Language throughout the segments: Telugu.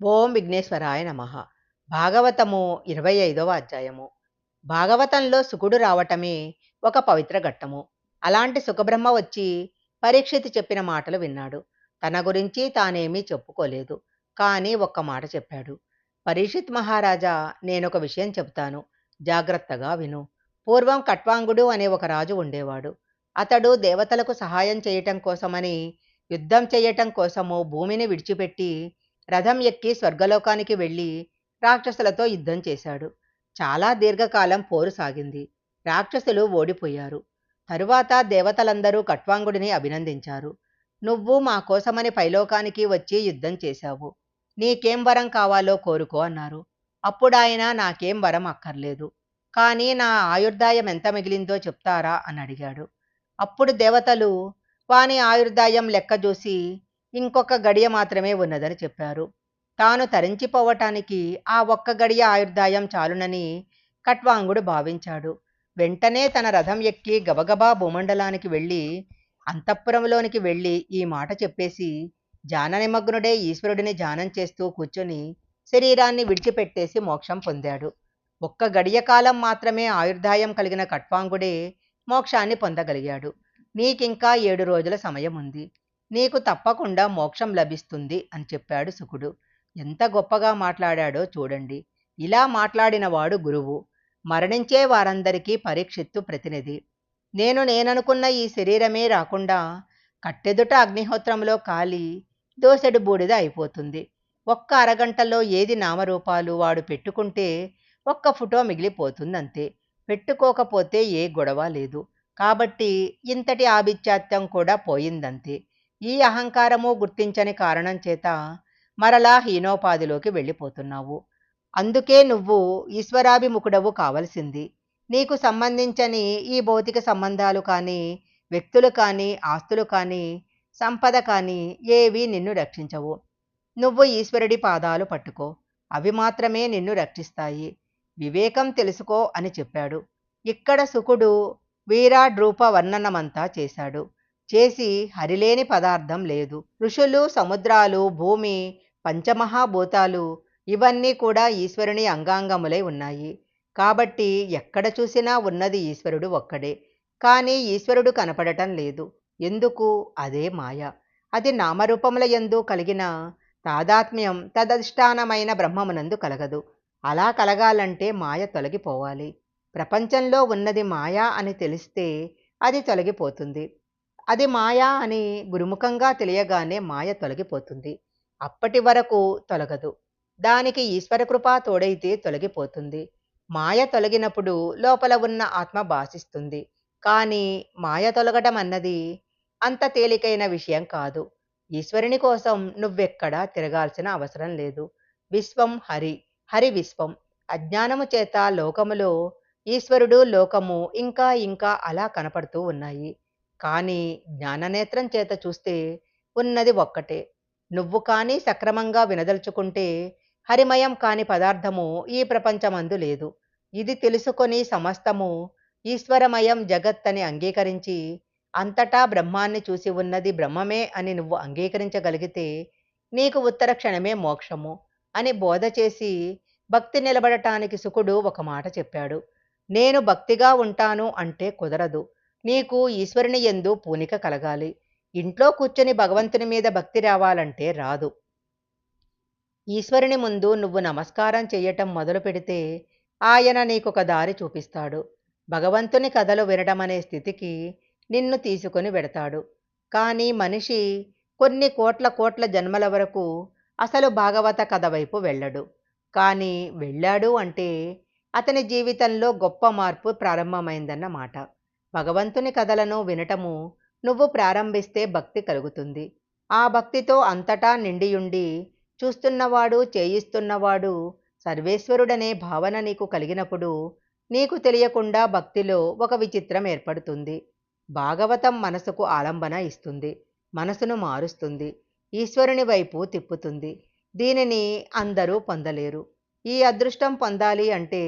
ఓం విఘ్నేశ్వరాయ నమః. భాగవతము 25వ అధ్యాయము. భాగవతంలో సుకుడు రావటమే ఒక పవిత్ర ఘట్టము. అలాంటి సుఖబ్రహ్మ వచ్చి పరీక్షిత్ చెప్పిన మాటలు విన్నాడు. తన గురించి తానేమీ చెప్పుకోలేదు. కానీ ఒక్క మాట చెప్పాడు. పరీక్షిత్ మహారాజా, నేనొక విషయం చెప్తాను. జాగ్రత్తగా విను. పూర్వం కట్వాంగుడు అనే ఒక రాజు ఉండేవాడు. అతడు దేవతలకు సహాయం చేయటం కోసమని, యుద్ధం చేయటం కోసము భూమిని విడిచిపెట్టి రథం ఎక్కి స్వర్గలోకానికి వెళ్ళి రాక్షసులతో యుద్ధం చేశాడు. చాలా దీర్ఘకాలం పోరు సాగింది. రాక్షసులు ఓడిపోయారు. తరువాత దేవతలందరూ కట్వాంగుడిని అభినందించారు. నువ్వు మా కోసమని పైలోకానికి వచ్చి యుద్ధం చేశావు. నీకేం వరం కావాలో కోరుకో అన్నారు. అప్పుడాయన నాకేం వరం అక్కర్లేదు, కానీ నా ఆయుర్దాయం ఎంత మిగిలిందో చెప్తారా అని అడిగాడు. అప్పుడు దేవతలు వాని ఆయుర్దాయం లెక్క చూసి ఇంకొక గడియ మాత్రమే ఉన్నదని చెప్పారు. తాను తరించిపోవటానికి ఆ ఒక్క గడియ ఆయుర్దాయం చాలునని కట్వాంగుడు భావించాడు. వెంటనే తన రథం ఎక్కి గబగబా భూమండలానికి వెళ్ళి అంతఃపురంలోనికి వెళ్ళి ఈ మాట చెప్పేసి ధ్యాన నిమగ్నుడే ఈశ్వరుడిని ధ్యానం చేస్తూ కూర్చొని శరీరాన్ని విడిచిపెట్టేసి మోక్షం పొందాడు. ఒక్క గడియ కాలం మాత్రమే ఆయుర్దాయం కలిగిన కట్వాంగుడే మోక్షాన్ని పొందగలిగాడు. నీకింకా 7 రోజుల సమయం ఉంది. నీకు తప్పకుండా మోక్షం లభిస్తుంది అని చెప్పాడు శుకుడు. ఎంత గొప్పగా మాట్లాడాడో చూడండి. ఇలా మాట్లాడినవాడు గురువు. మరణించే వారందరికీ పరీక్షిత్తు ప్రతినిధి. నేననుకున్న ఈ శరీరమే రాకుండా కట్టెదుట అగ్నిహోత్రంలో కాలి దోసెడు బూడిద అయిపోతుంది. ఒక్క అరగంటలో ఏది నామరూపాలు వాడు పెట్టుకుంటే ఒక్క ఫోటో మిగిలిపోతుందంతే. పెట్టుకోకపోతే ఏ గొడవ లేదు. కాబట్టి ఇంతటి ఆభిజాత్యం కూడా పోయిందంతే. ఈ అహంకారము గుర్తించని కారణం చేత మరలా హీనోపాధిలోకి వెళ్ళిపోతున్నావు. అందుకే నువ్వు ఈశ్వరాభిముఖుడవు కావలసింది. నీకు సంబంధించని ఈ భౌతిక సంబంధాలు కానీ, వ్యక్తులు కానీ, ఆస్తులు కానీ, సంపద కానీ ఏవి నిన్ను రక్షించవు. నువ్వు ఈశ్వరుడి పాదాలు పట్టుకో. అవి మాత్రమే నిన్ను రక్షిస్తాయి. వివేకం తెలుసుకో అని చెప్పాడు. ఇక్కడ శుకుడు విరాట్ రూప వర్ణనమంతా చేశాడు. చేసి హరిలేని పదార్థం లేదు. ఋషులు, సముద్రాలు, భూమి, పంచమహాభూతాలు ఇవన్నీ కూడా ఈశ్వరుని అంగాంగములై ఉన్నాయి. కాబట్టి ఎక్కడ చూసినా ఉన్నది ఈశ్వరుడు ఒక్కడే. కానీ ఈశ్వరుడు కనపడటం లేదు. ఎందుకు? అదే మాయ. అది నామరూపముల యందు కలిగిన తాదాత్మ్యం తదధిష్టానమైన బ్రహ్మమునందు కలగదు. అలా కలగాలంటే మాయ తొలగిపోవాలి. ప్రపంచంలో ఉన్నది మాయా అని తెలిస్తే అది తొలగిపోతుంది. అది మాయా అని గురుముఖంగా తెలియగానే మాయ తొలగిపోతుంది. అప్పటి వరకు తొలగదు. దానికి ఈశ్వర కృప తోడైతే తొలగిపోతుంది. మాయ తొలగినప్పుడు లోపల ఉన్న ఆత్మ భాషిస్తుంది. కానీ మాయ తొలగటం అన్నది అంత తేలికైన విషయం కాదు. ఈశ్వరుని కోసం నువ్వెక్కడా తిరగాల్సిన అవసరం లేదు. విశ్వం హరి, హరి విశ్వం. అజ్ఞానము చేత లోకములో ఈశ్వరుడు, లోకము ఇంకా ఇంకా అలా కనపడుతూ ఉన్నాయి. కానీ జ్ఞాననేత్రం చేత చూస్తే ఉన్నది ఒక్కటే. నువ్వు కానీ సక్రమంగా వినదలుచుకుంటే హరిమయం కాని పదార్థము ఈ ప్రపంచమందు లేదు. ఇది తెలుసుకొని సమస్తము ఈశ్వరమయం జగత్ అని అంగీకరించి అంతటా బ్రహ్మాన్ని చూసి ఉన్నది బ్రహ్మమే అని నువ్వు అంగీకరించగలిగితే నీకు ఉత్తర క్షణమే మోక్షము అని బోధ చేసి భక్తి నిలబడటానికి శుకుడు ఒక మాట చెప్పాడు. నేను భక్తిగా ఉంటాను అంటే కుదరదు. నీకు ఈశ్వరుని యందు పూనిక కలగాలి. ఇంట్లో కూర్చొని భగవంతుని మీద భక్తి రావాలంటే రాదు. ఈశ్వరుని ముందు నువ్వు నమస్కారం చెయ్యటం మొదలు పెడితే ఆయన నీకొక దారి చూపిస్తాడు. భగవంతుని కథలు వినడమనే స్థితికి నిన్ను తీసుకొని వెడతాడు. కానీ మనిషి కొన్ని కోట్ల కోట్ల జన్మల వరకు అసలు భాగవత కథ వైపు వెళ్ళడు. కానీ వెళ్ళాడు అంటే అతని జీవితంలో గొప్ప మార్పు ప్రారంభమైందన్నమాట. భగవంతుని కథలను వినటము నువ్వు ప్రారంభిస్తే భక్తి కలుగుతుంది. ఆ భక్తితో అంతటా నిండియుండి చూస్తున్నవాడు, చేయిస్తున్నవాడు సర్వేశ్వరుడనే భావన నీకు కలిగినప్పుడు నీకు తెలియకుండా భక్తిలో ఒక విచిత్రం ఏర్పడుతుంది. భాగవతం మనసుకు ఆలంబన ఇస్తుంది. మనసును మారుస్తుంది. ఈశ్వరుని వైపు తిప్పుతుంది. దీనిని అందరూ పొందలేరు. ఈ అదృష్టం పొందాలి అంటే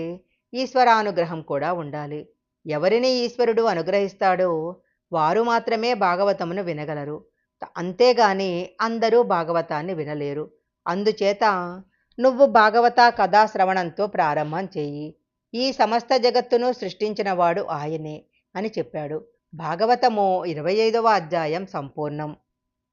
ఈశ్వరానుగ్రహం కూడా ఉండాలి. ఎవరిని ఈశ్వరుడు అనుగ్రహిస్తాడో వారు మాత్రమే భాగవతమును వినగలరు. అంతేగాని అందరూ భాగవతాన్ని వినలేరు. అందుచేత నువ్వు భాగవత కథా శ్రవణంతో ప్రారంభం చెయ్యి. ఈ సమస్త జగత్తును సృష్టించినవాడు ఆయనే అని చెప్పాడు. భాగవతము 25వ అధ్యాయం సంపూర్ణం.